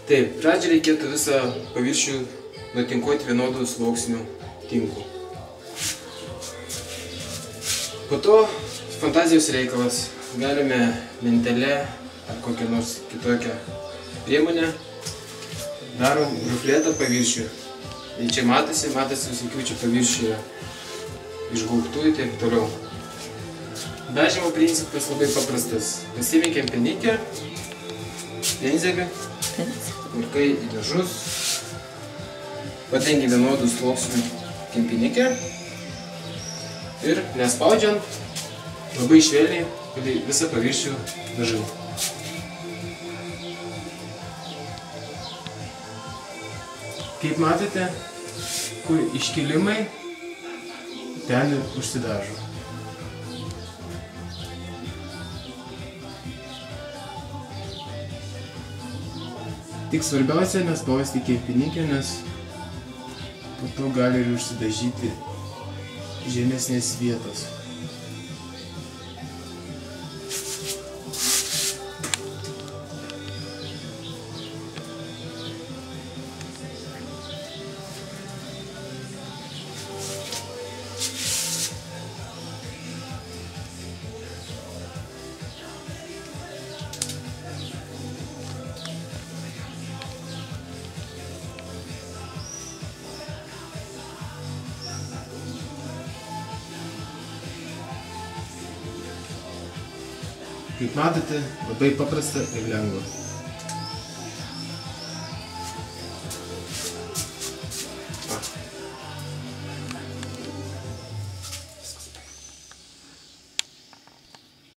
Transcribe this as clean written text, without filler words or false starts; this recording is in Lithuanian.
Taip, pradžiai reikėtų visą paviršių nutinkuoti vienodų sluoksnių tinku. Po to fantazijos reikalas. Galime mentelę ar kokią nors kitokią priemonę. Darom žuflėtą paviršių. Ir čia matosi visokių čia paviršių yra išgaubtų ir taip toliau. Dažymo principas labai paprastas. Pasiimi kempinikę, penzelį, mirkai į dažus, padengi vienodų sluoksnių kempinikę ir nespaudžiant, labai švelniai visą paviršių dažai. Kaip matote, kur iškilimai, ten ir užsidažo. Tik svarbiausia nespausti kempinikę, nes po to gali ir užsidažyti žemesnės vietos. Kaip matote, labai paprasta ir lengva.